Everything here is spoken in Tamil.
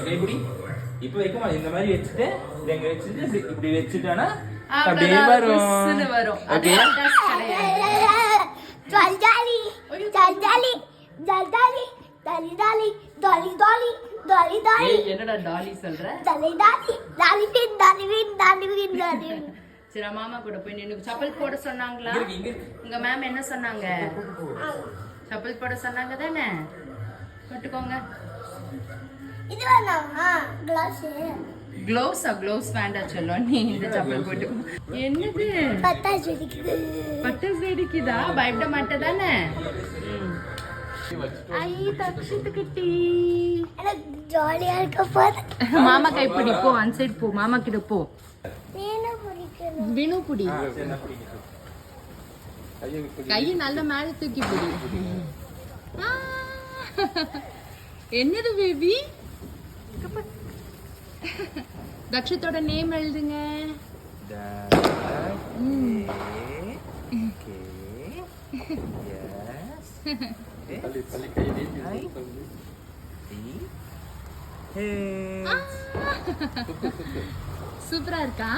கைப்பிடி இப்போ வைக்க மாட்டேன். இந்த மாதிரி வச்சுட்டு இதை இங்க வச்சுட்டு இப்படி வச்சுட்டோன்னா அப்படியே வரும். ஓகே ஜல்ஜாலி ஜல்ஜாலி ஜல்ஜாலி டாலி டாலி டாலி டாலி டாலி டாலி. என்னடா டாலி சொல்ற? டாலி டாலி டாலி பின் டாலி பின் டாலி பின் டாலி. சரி மாமா கூட போய் நின்னு செப்பல் போட சொன்னாங்களா? உங்க மேம் என்ன சொன்னாங்க? செப்பல் போட சொன்னாங்க தானே? போட்டுக்கோங்க. இது வேணாமா க்ளவுஸ்? க்ளவுஸ் வேண்டாம் சொல்லும். நீ இந்த செப்பல் போட்டுக்கோ. என்னது பட்டாசு வெடிக்குது. பட்டாசு வெடிக்குதா? பயப்பட மாட்டே தானே? ஐ தக்ஷித் கிட்டி எனக்கு ஜாலியா இருக்க போது. மாமா கை பிடி போ. அந்த சைடு போ. மாமா கிட்ட போ. வேணும் பிடிக்கணும். வினு புடி. கையை நல்ல மேல தூக்கி புடி. என்னது பேபி? தக்ஷித்தோட நேம் எழுதுங்க. சூப்பரா இருக்கா?